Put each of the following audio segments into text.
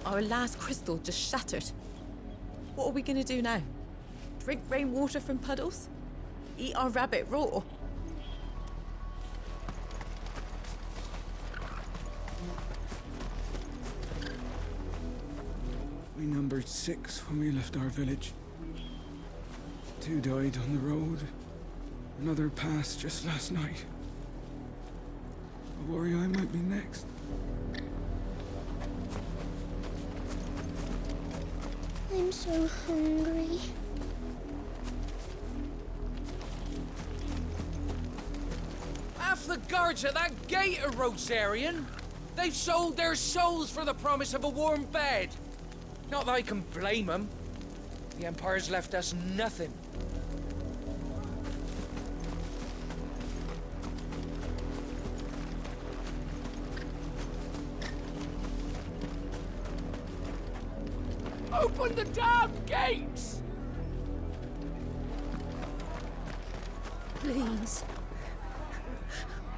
Our last crystal just shattered. What are we gonna do now? Drink rainwater from puddles? Eat our rabbit raw? We numbered 6 when we left our village. 2 died on the road. Another passed just last night. I worry I might be next. I'm so hungry. Half the guards at that gate are Rosarian. They've sold their souls for the promise of a warm bed. Not that I can blame them. The Empire's left us nothing. Open the damn gates! Please.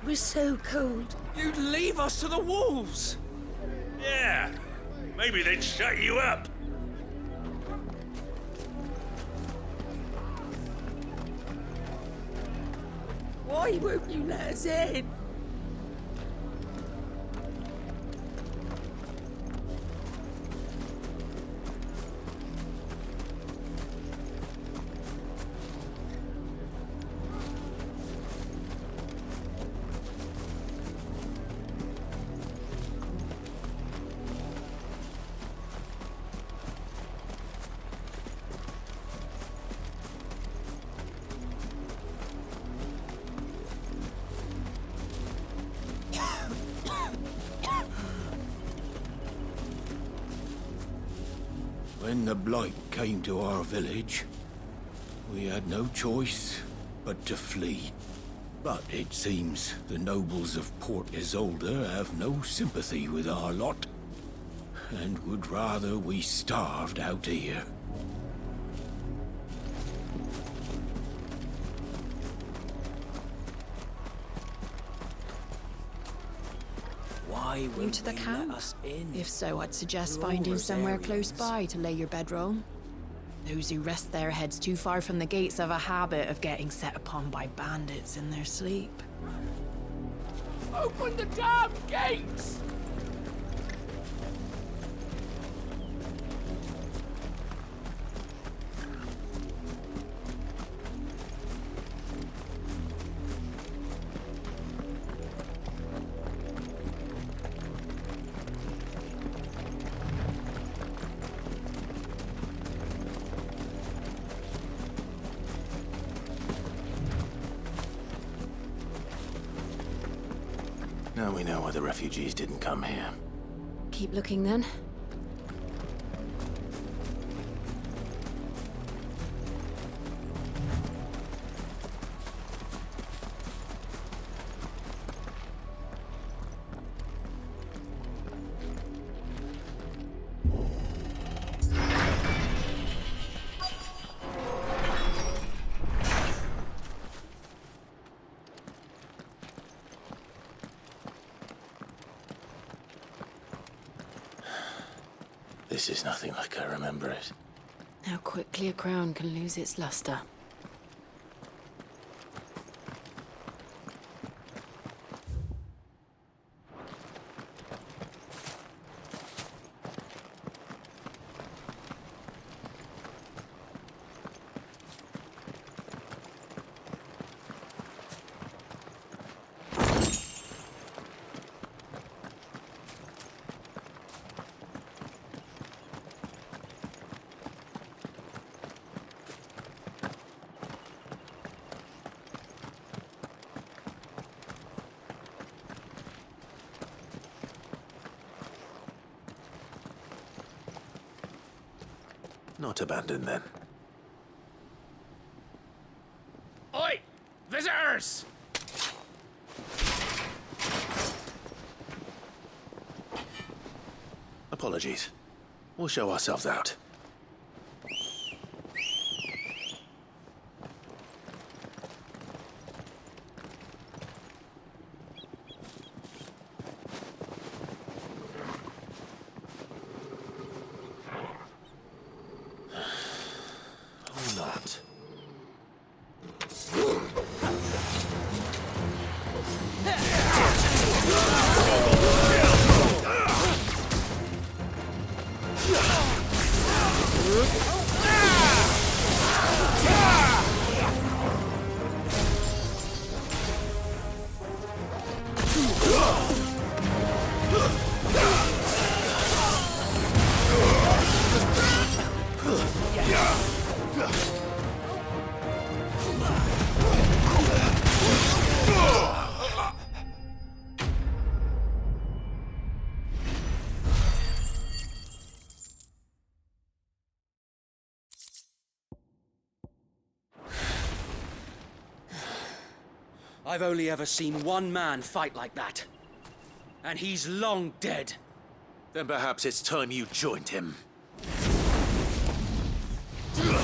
We're so cold. You'd leave us to the wolves! Yeah, maybe they'd shut you up. Why won't you let us in? When the Blight came to our village, we had no choice but to flee. But it seems the nobles of Port Isolde have no sympathy with our lot, and would rather we starved out here. Why New to the camp? If so, I'd suggest finding somewhere close by to lay your bedroll. Those who rest their heads too far from the gates have a habit of getting set upon by bandits in their sleep. Open the damn gates! Now we know why the refugees didn't come here. Keep looking then. This is nothing like I remember it. How quickly a crown can lose its luster. Not abandoned then. Oi! Visitors! Apologies. We'll show ourselves out. I've only ever seen one man fight like that. And he's long dead. Then perhaps it's time you joined him. The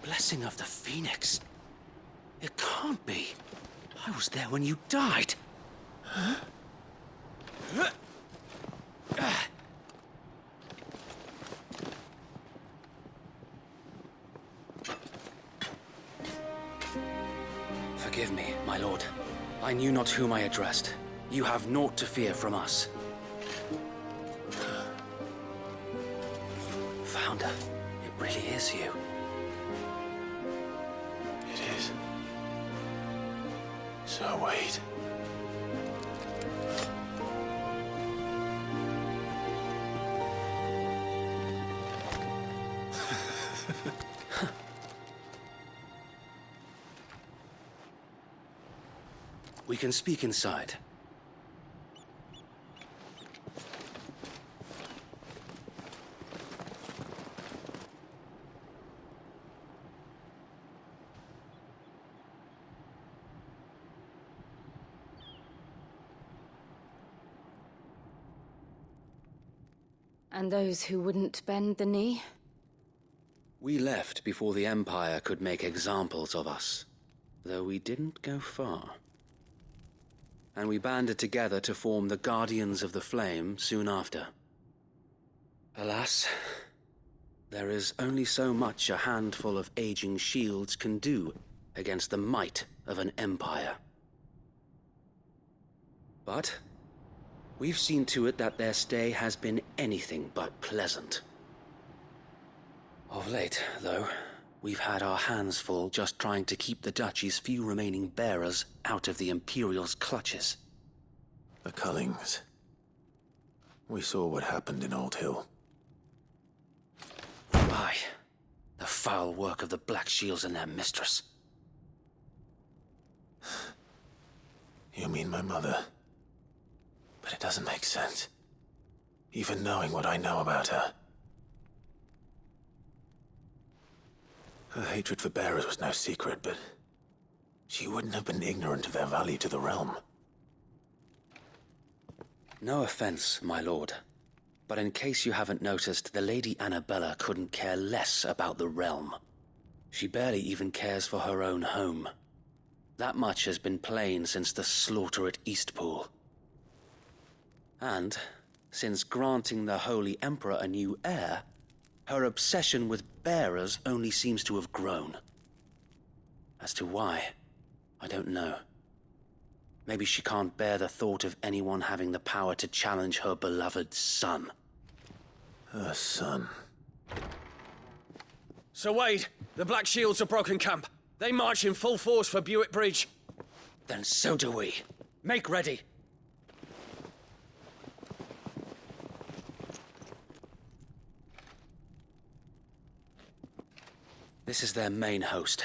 blessing of the Phoenix. It can't be. I was there when you died. Forgive me, my lord. I knew not whom I addressed. You have naught to fear from us. Founder, it really is you. It is. So wait. We can speak inside. And those who wouldn't bend the knee? We left before the Empire could make examples of us, though we didn't go far. And we banded together to form the Guardians of the Flame soon after. Alas, there is only so much a handful of aging shields can do against the might of an empire. But we've seen to it that their stay has been anything but pleasant. Of late, though, we've had our hands full just trying to keep the Duchy's few remaining bearers out of the Imperial's clutches. The Cullings. We saw what happened in Old Hill. Aye, the foul work of the Black Shields and their mistress. You mean my mother? But it doesn't make sense. Even knowing what I know about her. Her hatred for bearers was no secret, but she wouldn't have been ignorant of their value to the realm. No offense, my lord, but in case you haven't noticed, the Lady Annabella couldn't care less about the realm. She barely even cares for her own home. That much has been plain since the slaughter at Eastpool. And, since granting the Holy Emperor a new heir, her obsession with bearers only seems to have grown. As to why, I don't know. Maybe she can't bear the thought of anyone having the power to challenge her beloved son. Her son. Sir Wade, the Black Shields have broken camp. They march in full force for Buick Bridge. Then so do we. Make ready. This is their main host.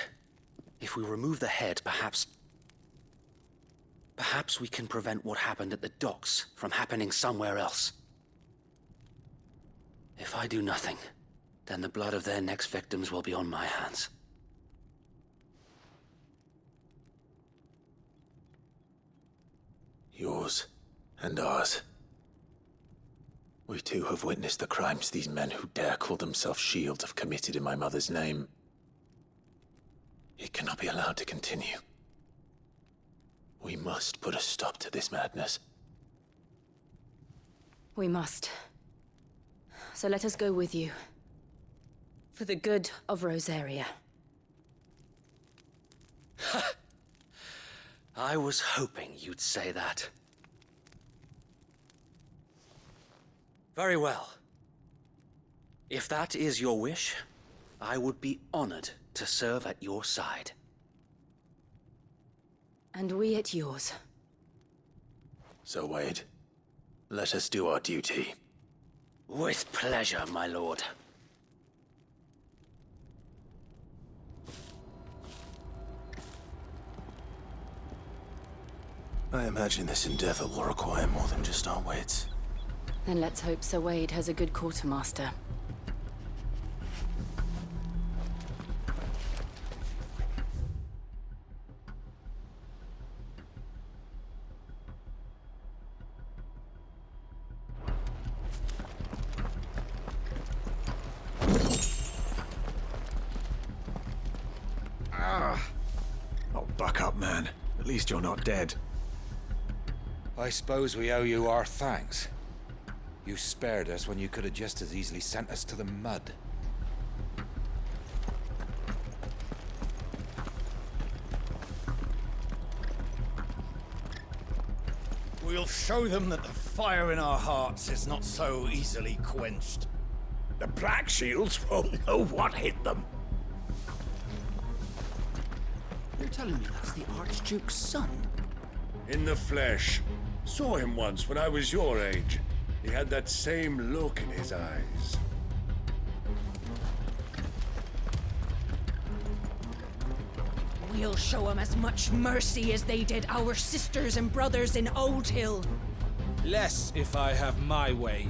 If we remove the head, perhaps we can prevent what happened at the docks from happening somewhere else. If I do nothing, then the blood of their next victims will be on my hands. Yours and ours. We too have witnessed the crimes these men who dare call themselves shields have committed in my mother's name. It cannot be allowed to continue. We must put a stop to this madness. We must. So let us go with you. For the good of Rosaria. I was hoping you'd say that. Very well. If that is your wish, I would be honored to serve at your side. And we at yours. So, Wade, let us do our duty. With pleasure, my lord. I imagine this endeavor will require more than just our wits. Then let's hope Sir Wade has a good quartermaster. Oh, buck up, man. At least you're not dead. I suppose we owe you our thanks. You spared us when you could have just as easily sent us to the mud. We'll show them that the fire in our hearts is not so easily quenched. The Black Shields won't know what hit them. You're telling me that's the Archduke's son? In the flesh. Saw him once when I was your age. He had that same look in his eyes. We'll show them as much mercy as they did our sisters and brothers in Old Hill. Less if I have my way.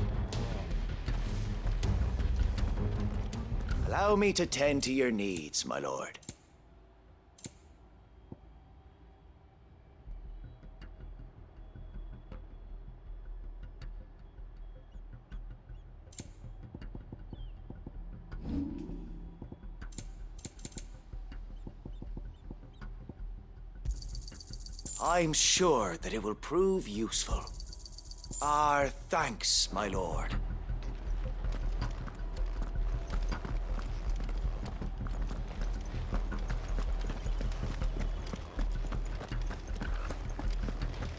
Allow me to tend to your needs, my lord. I'm sure that it will prove useful. Our thanks, my lord.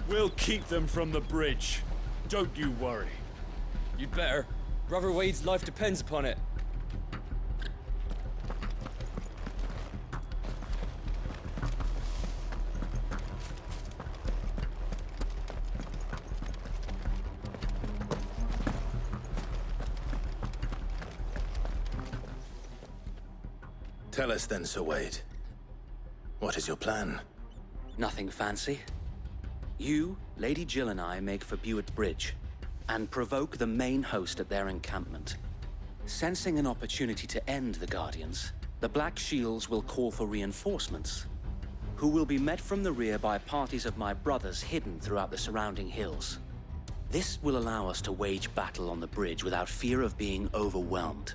We'll keep them from the bridge. Don't you worry. You'd better. Brother Wade's life depends upon it. Tell us then, Sir Wade. What is your plan? Nothing fancy. You, Lady Jill and I make for Buett Bridge, and provoke the main host at their encampment. Sensing an opportunity to end the Guardians, the Black Shields will call for reinforcements, who will be met from the rear by parties of my brothers hidden throughout the surrounding hills. This will allow us to wage battle on the bridge without fear of being overwhelmed.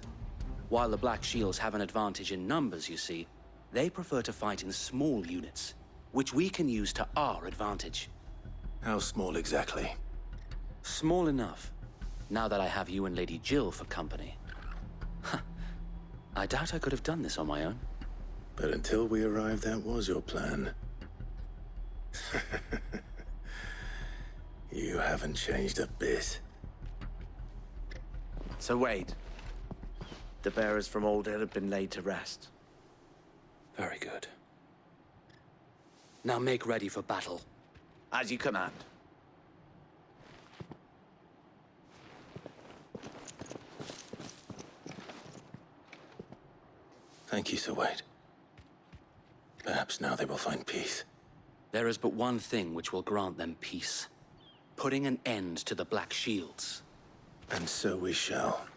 While the Black Shields have an advantage in numbers, you see, they prefer to fight in small units, which we can use to our advantage. How small exactly? Small enough, now that I have you and Lady Jill for company. I doubt I could have done this on my own. But until we arrived, that was your plan. You haven't changed a bit. Sir Wade, the bearers from Old Hill have been laid to rest. Very good. Now make ready for battle. As you command. Thank you, Sir Wade. Perhaps now they will find peace. There is but one thing which will grant them peace. Putting an end to the Black Shields. And so we shall.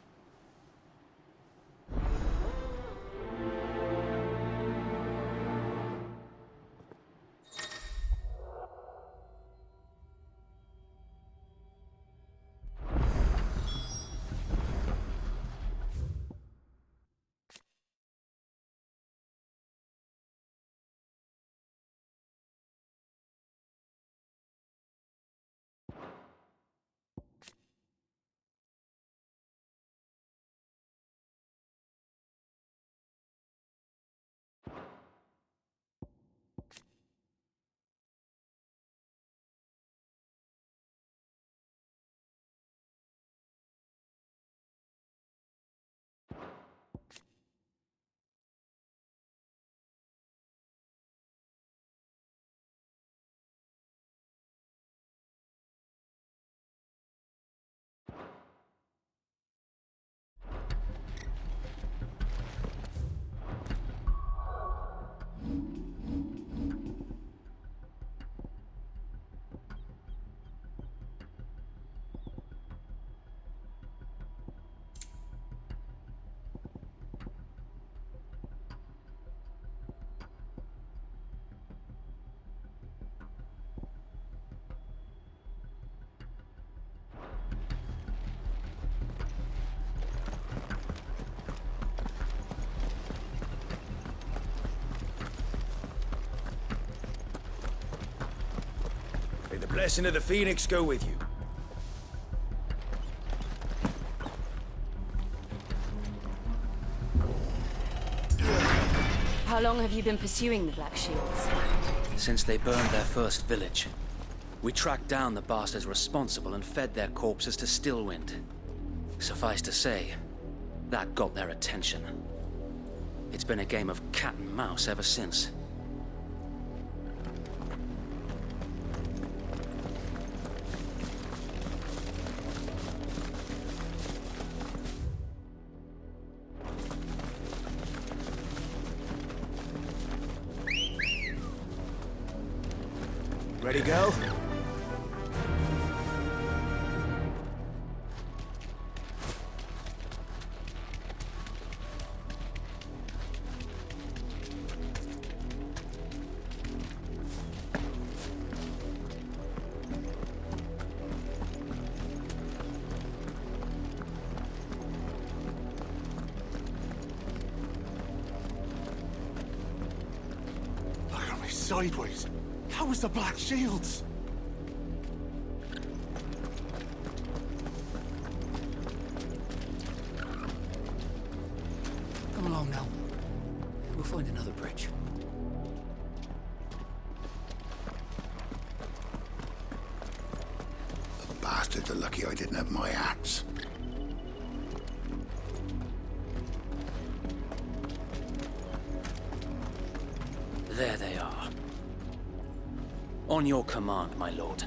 Blessing of the Phoenix go with you. How long have you been pursuing the Black Shields? Since they burned their first village. We tracked down the bastards responsible and fed their corpses to Stillwind. Suffice to say, that got their attention. It's been a game of cat and mouse ever since. Ready, go? Look at me sideways. How was the Black Shields? Come along now. We'll find another bridge. The bastards are lucky I didn't have my axe. There they are. On your command, my lord.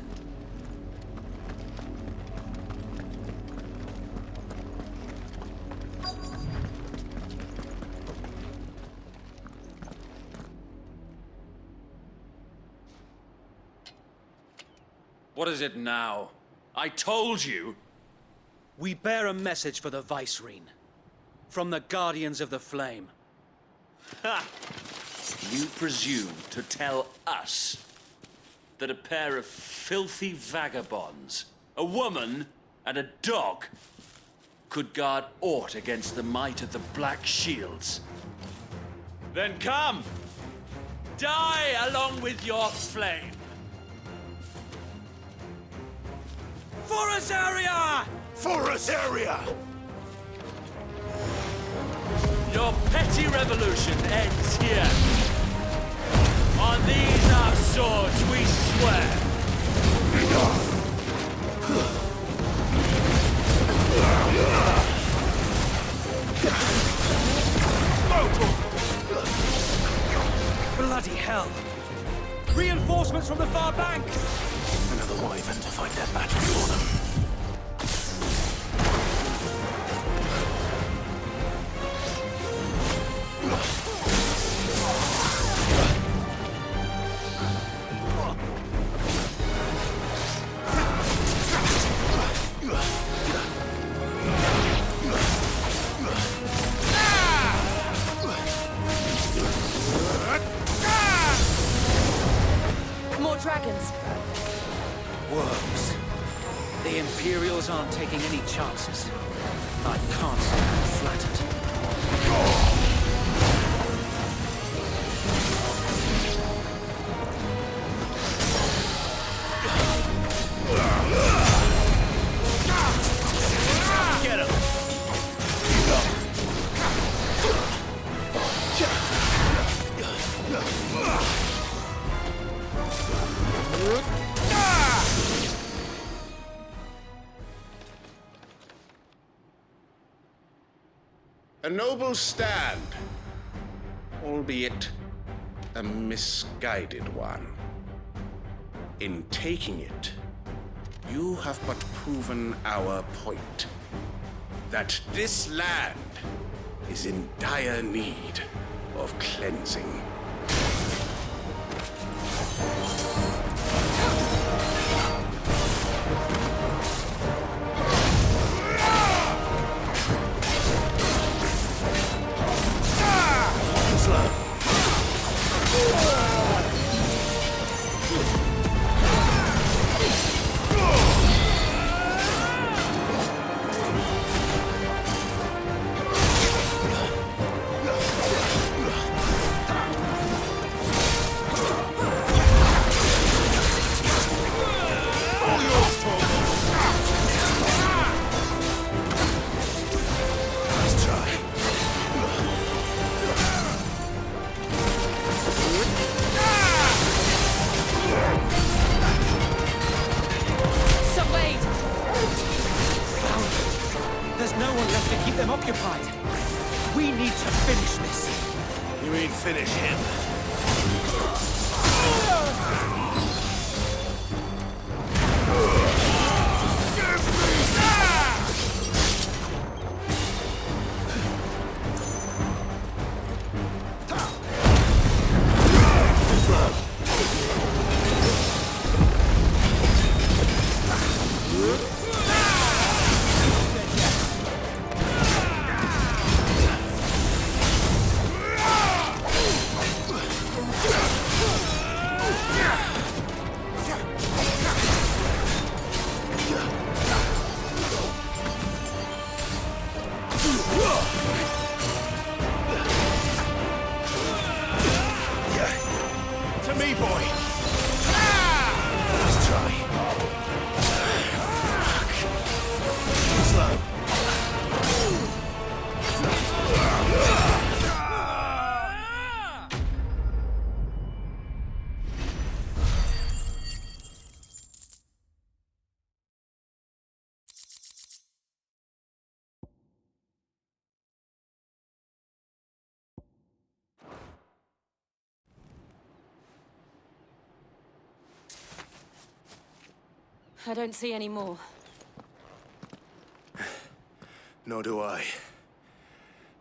What is it now? I told you! We bear a message for the Vicereine. From the Guardians of the Flame. Ha! You presume to tell us that a pair of filthy vagabonds, a woman and a dog, could guard aught against the might of the Black Shields? Then come! Die along with your flame! For Azaria! For Azaria! Your petty revolution ends here. On these our swords we swear. Bloody hell! Reinforcements from the far bank! Another wyvern to fight their battle for them. More dragons. Worms. The Imperials aren't taking any chances. I can't stand flattered. Get him! A noble stand, albeit a misguided one. In taking it, you have but proven our point, that this land is in dire need of cleansing. no one left to keep them occupied. We need to finish this. You mean finish him? I don't see any more. Nor do I.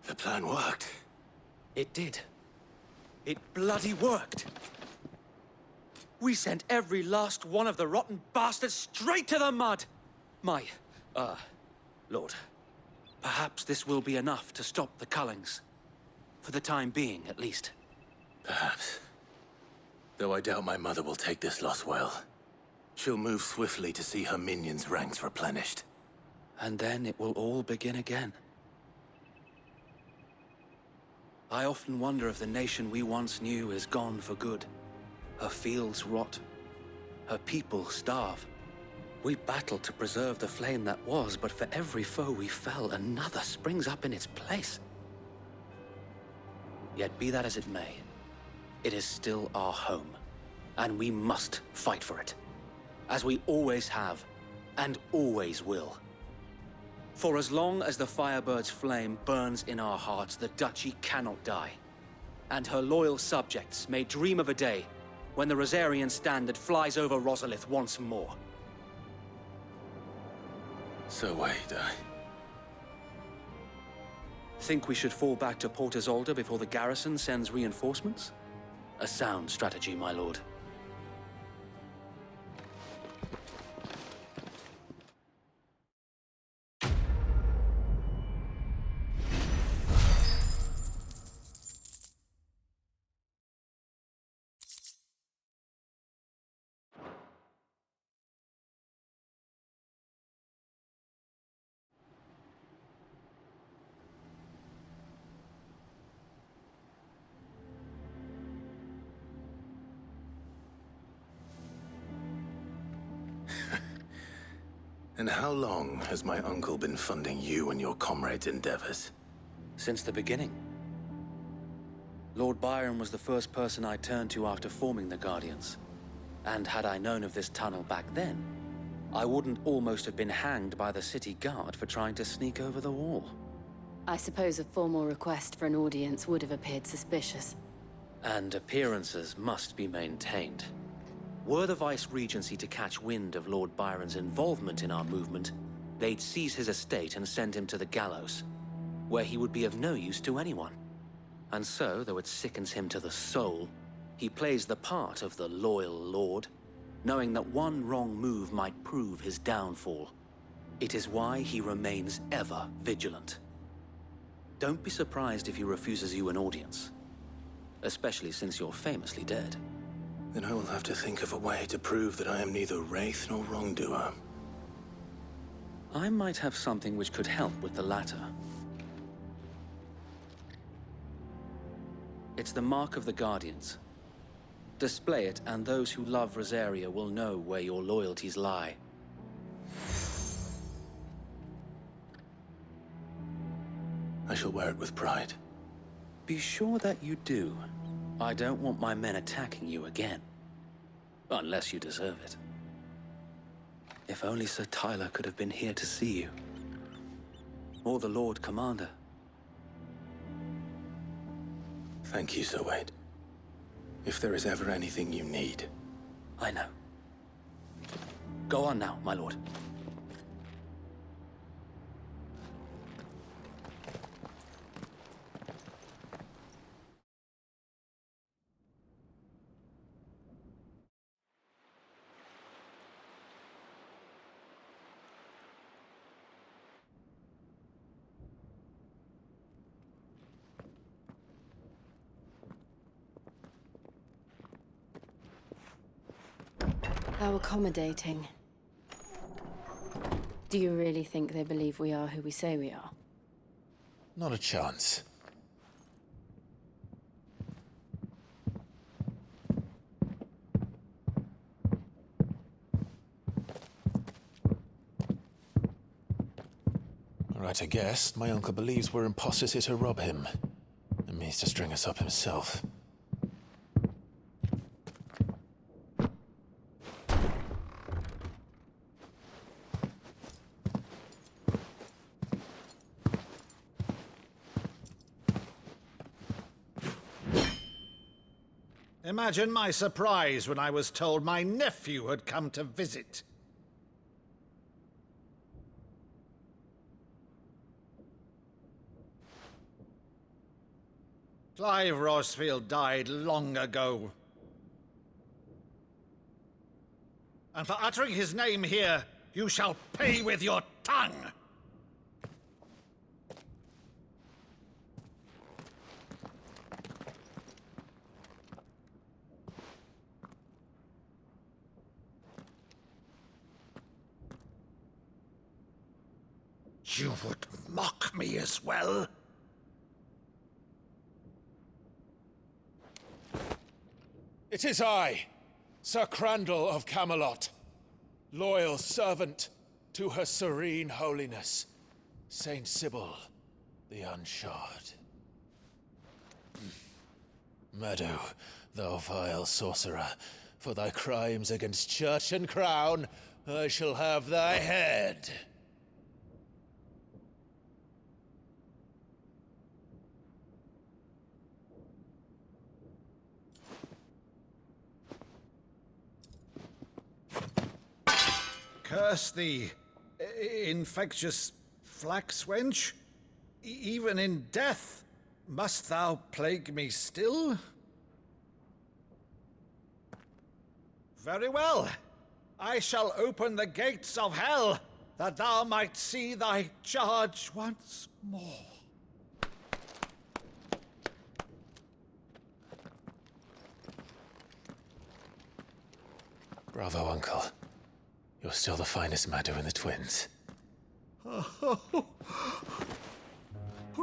The plan worked. It did. It bloody worked. We sent every last one of the rotten bastards straight to the mud! Lord, perhaps this will be enough to stop the Cullings. For the time being, at least. Perhaps. Though I doubt my mother will take this loss well. She'll move swiftly to see her minions' ranks replenished. And then it will all begin again. I often wonder if the nation we once knew is gone for good. Her fields rot. Her people starve. We battled to preserve the flame that was, but for every foe we fell, another springs up in its place. Yet be that as it may, it is still our home, and we must fight for it. As we always have, and always will. For as long as the Firebird's flame burns in our hearts, the Duchy cannot die. And her loyal subjects may dream of a day when the Rosarian standard flies over Rosalith once more. So wait, Think we should fall back to Port Isolde before the garrison sends reinforcements? A sound strategy, my lord. And how long has my uncle been funding you and your comrades' endeavors? Since the beginning. Lord Byron was the first person I turned to after forming the Guardians. And had I known of this tunnel back then, I wouldn't almost have been hanged by the city guard for trying to sneak over the wall. I suppose a formal request for an audience would have appeared suspicious. And appearances must be maintained. Were the Vice-Regency to catch wind of Lord Byron's involvement in our movement, they'd seize his estate and send him to the gallows, where he would be of no use to anyone. And so, though it sickens him to the soul, he plays the part of the loyal lord, knowing that one wrong move might prove his downfall. It is why he remains ever vigilant. Don't be surprised if he refuses you an audience, especially since you're famously dead. Then I will have to think of a way to prove that I am neither wraith nor wrongdoer. I might have something which could help with the latter. It's the mark of the Guardians. Display it, and those who love Rosaria will know where your loyalties lie. I shall wear it with pride. Be sure that you do. I don't want my men attacking you again. Unless you deserve it. If only Sir Tyler could have been here to see you. or the Lord Commander. Thank you, Sir Wade. If there is ever anything you need... I know. Go on now, my lord. How accommodating. Do you really think they believe we are who we say we are? Not a chance. Right, I guess. My uncle believes we're imposters here to rob him. And means to string us up himself. Imagine my surprise when I was told my nephew had come to visit. Clive Rosefield died long ago. And for uttering his name here, you shall pay with your tongue! You would mock me as well? It is I, Sir Crandall of Camelot, loyal servant to Her Serene Holiness, Saint Sybil the Unshod. Meadow, thou vile sorcerer, for thy crimes against church and crown, I shall have thy head. Curse thee, infectious flax wench. Even in death, must thou plague me still? Very well. I shall open the gates of hell, that thou might see thy charge once more. Bravo, Uncle. You're still the finest Meadow in the twins. Oh,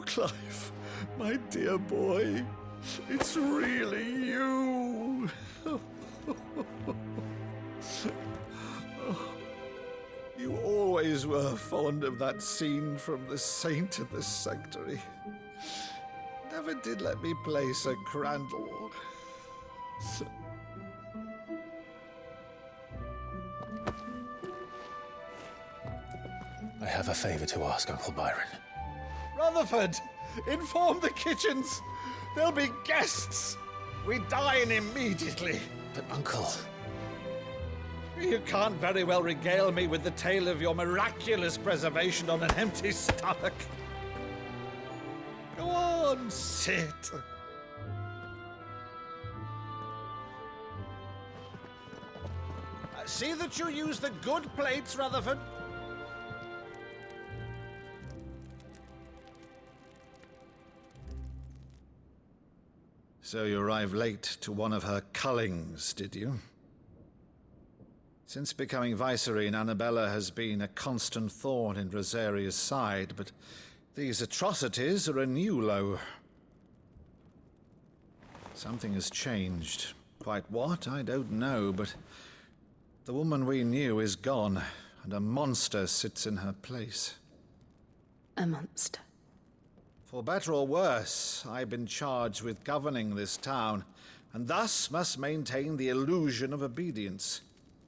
Clive, my dear boy, it's really you. You always were fond of that scene from The Saint in the Sanctuary. Never did let me play Sir Crandall. I have a favor to ask, Uncle Byron. Rutherford, inform the kitchens. There'll be guests. We dine immediately. But, Uncle... You can't very well regale me with the tale of your miraculous preservation on an empty stomach. Go on, sit. See that you use the good plates, Rutherford. So you arrived late to one of her cullings, did you? Since becoming Vicereine, Annabella has been a constant thorn in Rosaria's side, but these atrocities are a new low. Something has changed. Quite what, I don't know, but the woman we knew is gone, and a monster sits in her place. A monster? For better or worse, I've been charged with governing this town, and thus must maintain the illusion of obedience.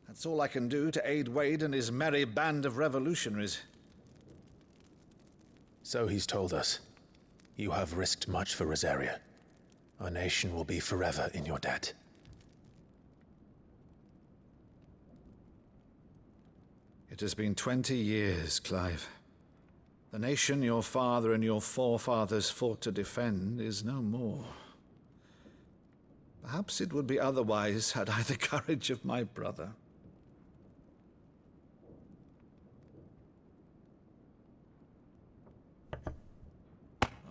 That's all I can do to aid Wade and his merry band of revolutionaries. So he's told us. You have risked much for Rosaria. Our nation will be forever in your debt. It has been 20 years, Clive. The nation your father and your forefathers fought to defend is no more. Perhaps it would be otherwise had I the courage of my brother.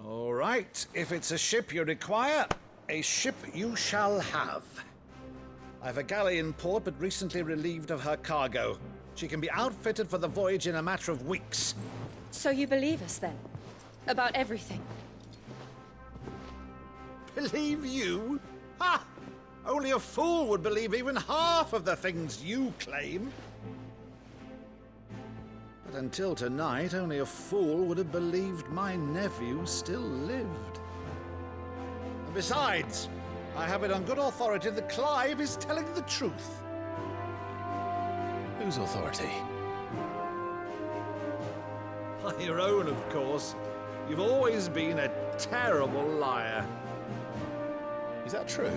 All right, if it's a ship you require, a ship you shall have. I've a galley in port, but recently relieved of her cargo. She can be outfitted for the voyage in a matter of weeks. So you believe us, then? About everything? Believe you? Ha! Only a fool would believe even half of the things you claim. But until tonight, only a fool would have believed my nephew still lived. And besides, I have it on good authority that Clive is telling the truth. Whose authority? Your own, of course. You've always been a terrible liar. Is that true?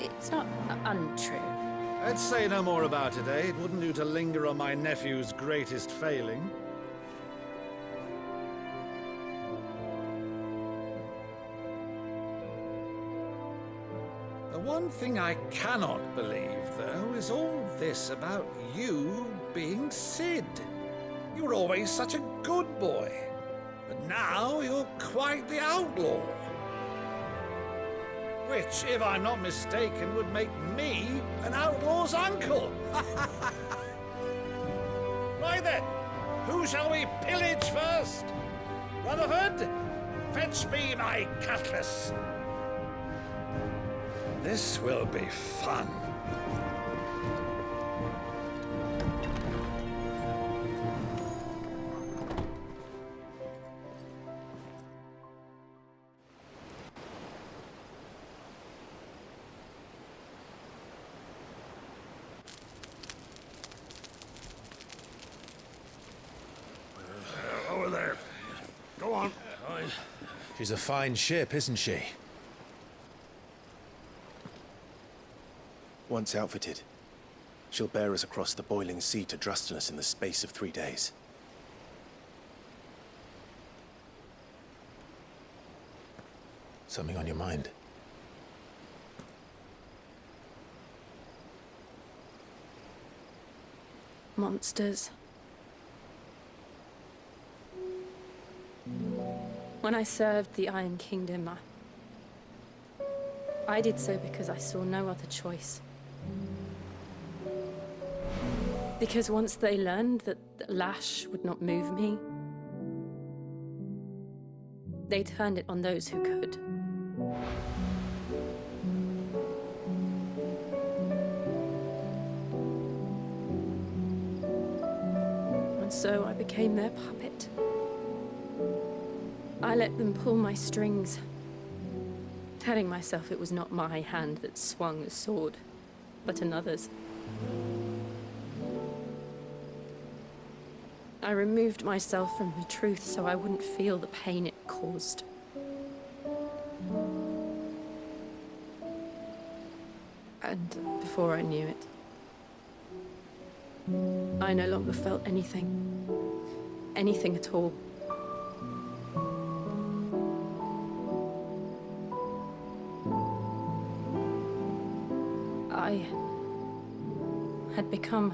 It's not untrue. Let's say no more about it, eh? It wouldn't do to linger on my nephew's greatest failing. The one thing I cannot believe, though, is all this about you being Sid. You were always such a good boy, but now you're quite the outlaw. Which, if I'm not mistaken, would make me an outlaw's uncle. Right then, who shall we pillage first? Rutherford, fetch me my cutlass. This will be fun. Over there. Go on. She's a fine ship, isn't she? Once outfitted, she'll bear us across the boiling sea to Drustinus in the space of 3 days. Something on your mind? Monsters. When I served the Iron Kingdom, I did so because I saw no other choice. Because once they learned that the lash would not move me, they turned it on those who could. And so I became their puppet. I let them pull my strings, telling myself it was not my hand that swung the sword, but another's. I removed myself from the truth so I wouldn't feel the pain it caused. And before I knew it, I no longer felt anything. Anything at all. I had become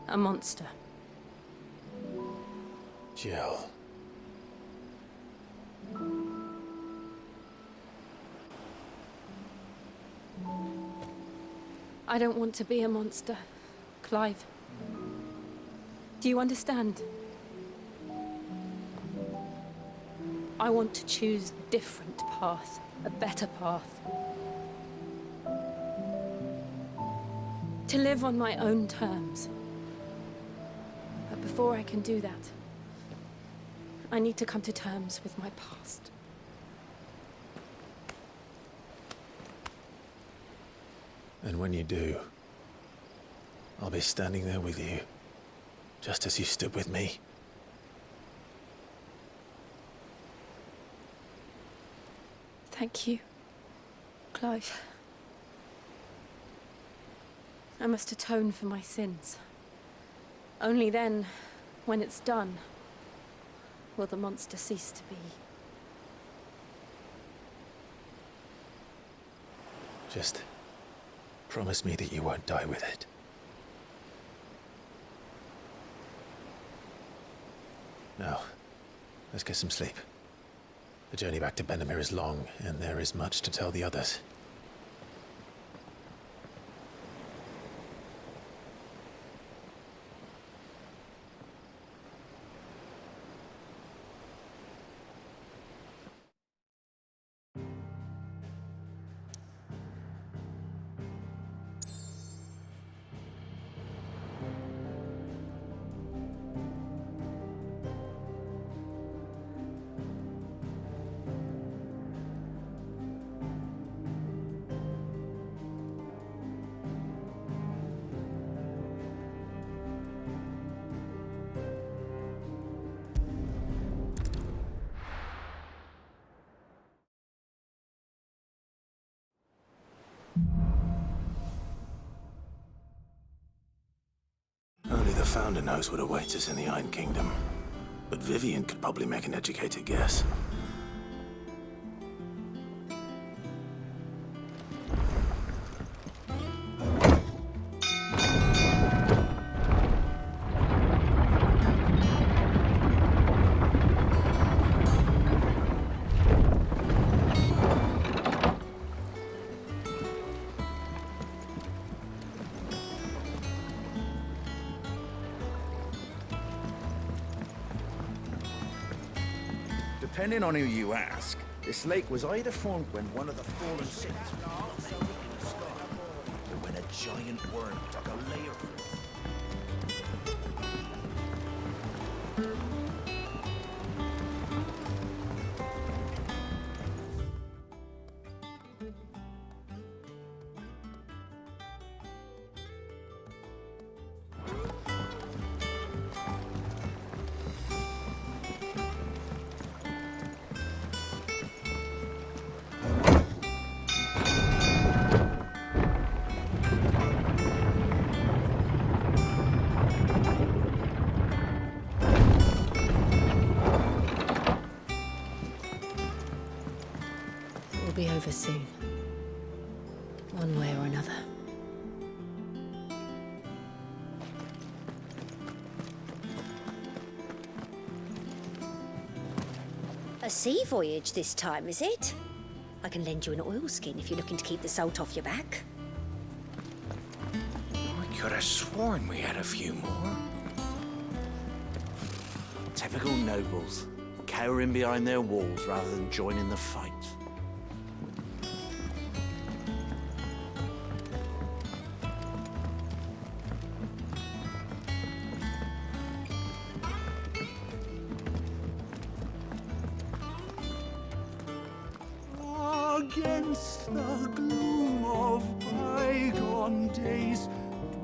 a monster. Jill. I don't want to be a monster, Clive. Do you understand? I want to choose a different path, a better path. To live on my own terms. But before I can do that, I need to come to terms with my past. And when you do, I'll be standing there with you, just as you stood with me. Thank you, Clive. I must atone for my sins. Only then, when it's done, will the monster cease to be. Just promise me that you won't die with it. Now, let's get some sleep. The journey back to Benamir is long, and there is much to tell the others. Only the Founder knows what awaits us in the Iron Kingdom. But Vivian could probably make an educated guess. Depending on who you ask, this lake was either formed when one of the fallen cities was in the sky, or when a giant worm took a layer from it. It will be over soon. One way or another. A sea voyage this time, is it? I can lend you an oilskin if you're looking to keep the salt off your back. I could have sworn we had a few more. Typical nobles, cowering behind their walls rather than joining the fight. Against the gloom of bygone days,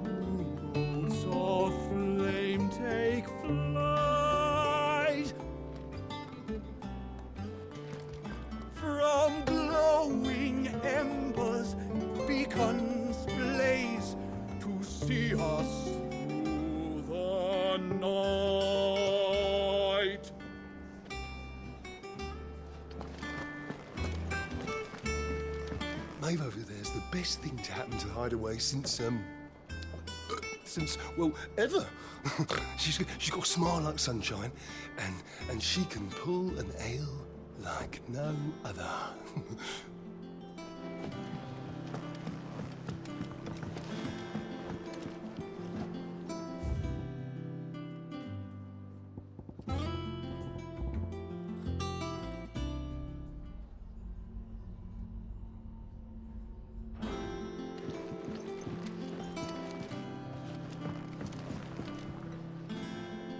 do bolts of flame take flight. From glowing embers, beacons blaze to see us through the night. Maeve over there's the best thing to happen to Hideaway since, well, ever. she's got a smile like sunshine, and she can pull an ale like no other.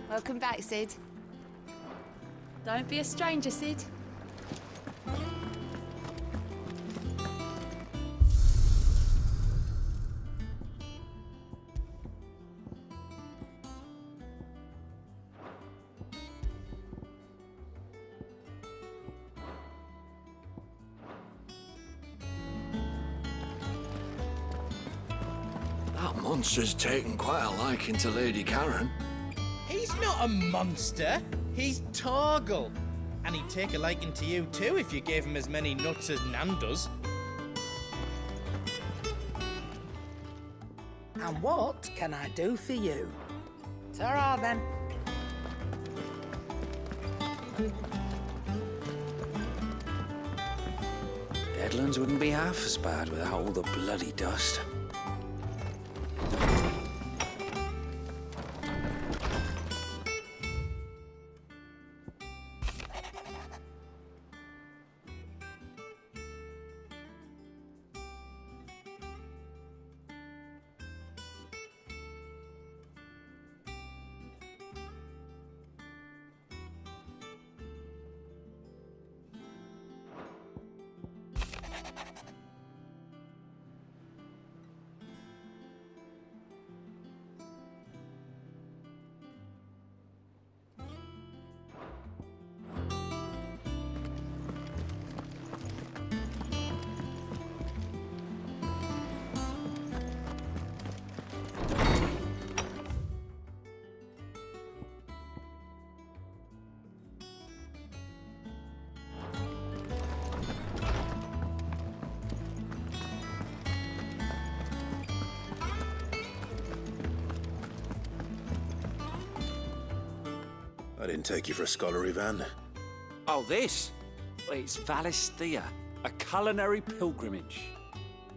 Welcome back, Sid. Don't be a stranger, Sid. monster's taken quite a liking to Lady Karen. He's not a monster. He's Torgal. And he'd take a liking to you too if you gave him as many nuts as Nan does. And what can I do for you? Ta-ra then. Deadlands wouldn't be half as bad without all the bloody dust. I didn't take you for a scholarly van. Oh, this? It's Valisthea, a culinary pilgrimage.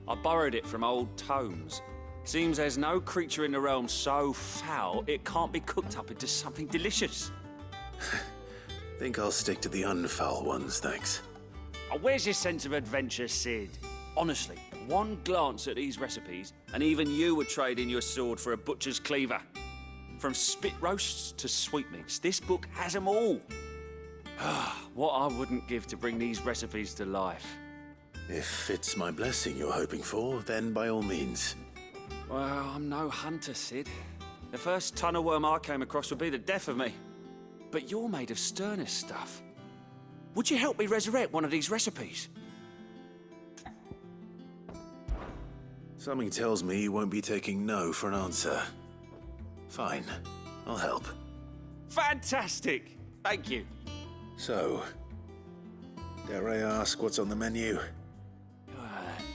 I borrowed it from old tomes. Seems there's no creature in the realm so foul it can't be cooked up into something delicious. Think I'll stick to the unfoul ones, thanks. Oh, where's your sense of adventure, Sid? Honestly, one glance at these recipes, and even you would trade in your sword for a butcher's cleaver. From spit roasts to sweetmeats, this book has them all. What I wouldn't give to bring these recipes to life. If it's my blessing you're hoping for, then by all means. Well, I'm no hunter, Sid. The first tunnel worm I came across would be the death of me. But you're made of sterner stuff. Would you help me resurrect one of these recipes? Something tells me you won't be taking no for an answer. Fine, I'll help. Fantastic! Thank you. So, dare I ask what's on the menu?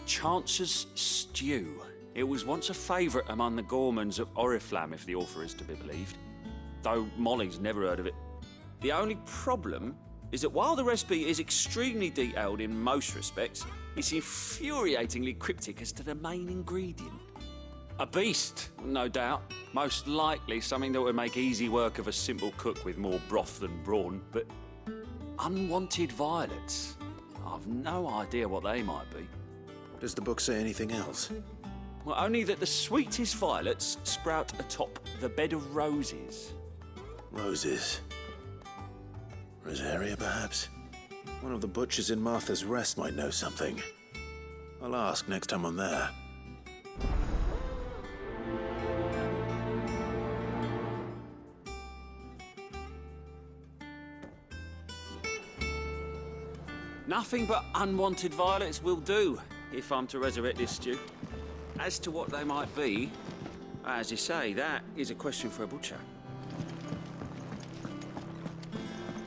Chance's Stew. It was once a favourite among the gourmands of Oriflamme, if the author is to be believed. Though Molly's never heard of it. The only problem is that while the recipe is extremely detailed in most respects, it's infuriatingly cryptic as to the main ingredient. A beast, no doubt. Most likely something that would make easy work of a simple cook with more broth than brawn, but unwanted violets. I've no idea what they might be. Does the book say anything else? Well, only that the sweetest violets sprout atop the bed of roses. Roses. Rosaria, perhaps? One of the butchers in Martha's Rest might know something. I'll ask next time I'm there. Nothing but unwanted violets will do, if I'm to resurrect this stew. As to what they might be, as you say, that is a question for a butcher.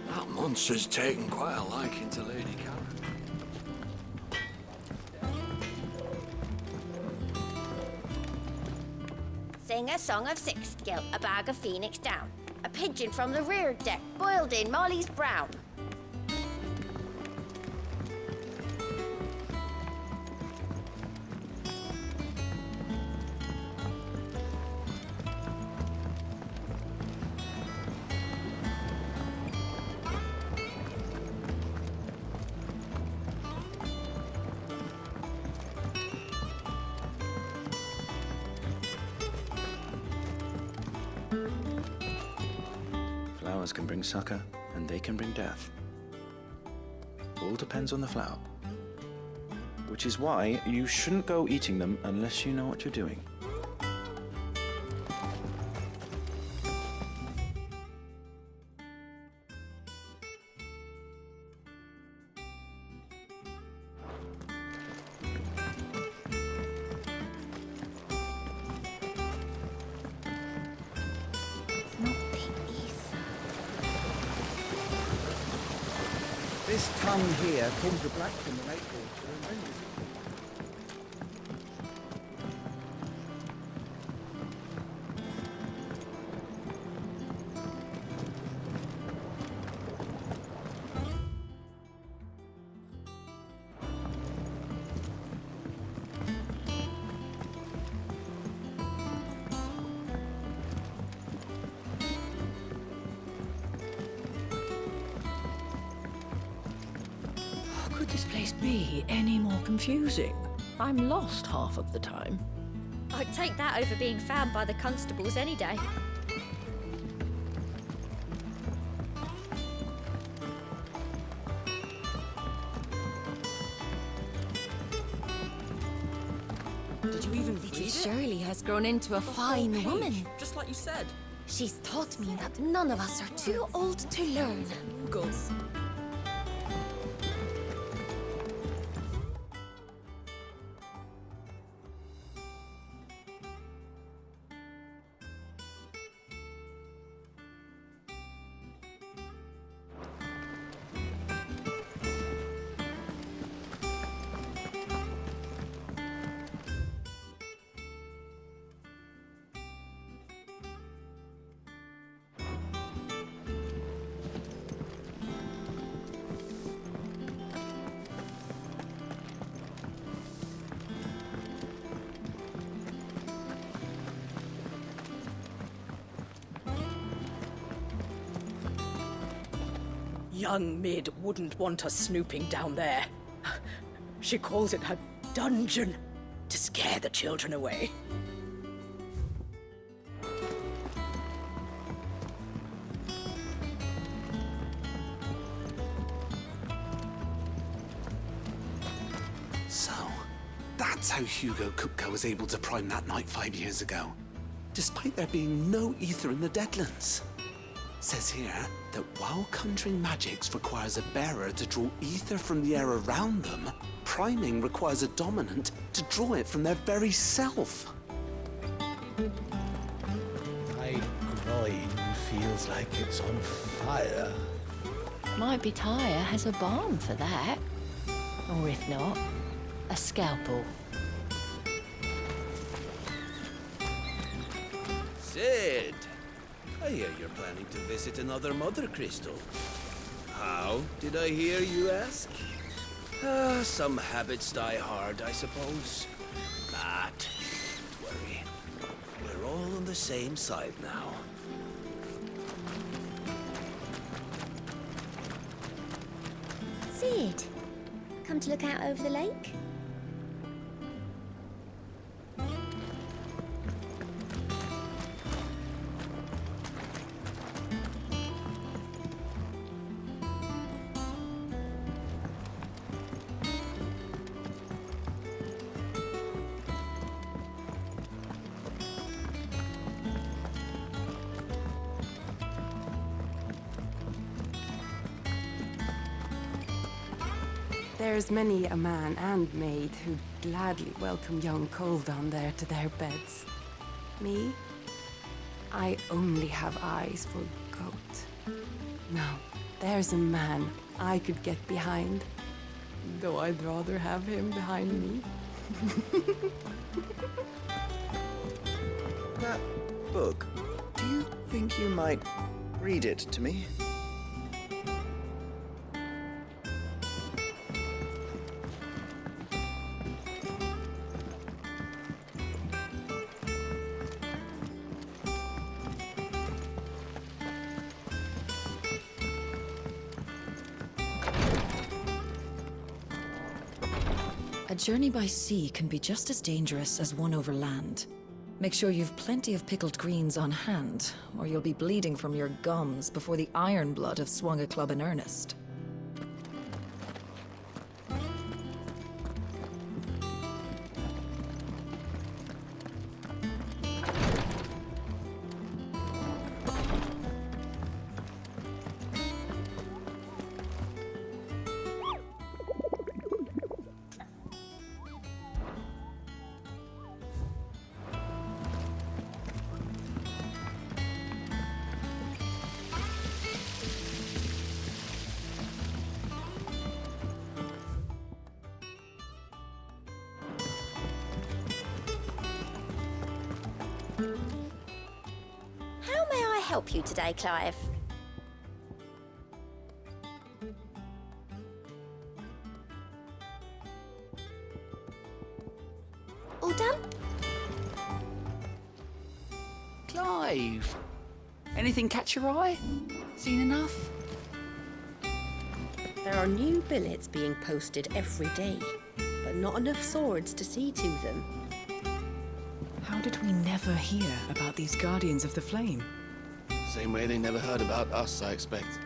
That monster's taken quite a liking to Lady Karen. Sing a song of six, gilt a bag of phoenix down. A pigeon from the rear deck, boiled in Molly's brown. Flowers can bring succor, and they can bring death. All depends on the flower. Which is why you shouldn't go eating them unless you know what you're doing. This tongue here comes the black from the lake water and renders it. Could this place be any more confusing? I'm lost half of the time. I'd take that over being found by the constables any day. Did you even read it? Shirley has grown into a fine woman. Just like you said. She's taught me that none of us are too old to learn. Goals. Young Mid wouldn't want us snooping down there. She calls it her dungeon to scare the children away. So, that's how Hugo Kupka was able to prime that night 5 years ago, despite there being no ether in the Deadlands. Says here that while conjuring magics requires a bearer to draw ether from the air around them, priming requires a dominant to draw it from their very self. My groin feels like it's on fire. Might be Tyre has a balm for that. Or if not, a scalpel. Sid! I hear you're planning to visit another Mother Crystal. How, did I hear you ask? Some habits die hard, I suppose. But, don't worry. We're all on the same side now. Sid, come to look out over the lake? There's many a man and maid who'd gladly welcome young Cole down there to their beds. Me? I only have eyes for goat. Now, there's a man I could get behind, though I'd rather have him behind me. That book, do you think you might read it to me? A journey by sea can be just as dangerous as one over land. Make sure you've plenty of pickled greens on hand, or you'll be bleeding from your gums before the iron blood have swung a club in earnest. help you today, Clive? All done? Clive! Anything catch your eye? Seen enough? There are new billets being posted every day, but not enough swords to see to them. How did we never hear about these Guardians of the Flame? Same way they never heard about us, I expect.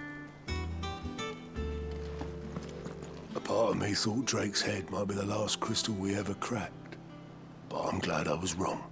A part of me thought Drake's head might be the last crystal we ever cracked. But I'm glad I was wrong.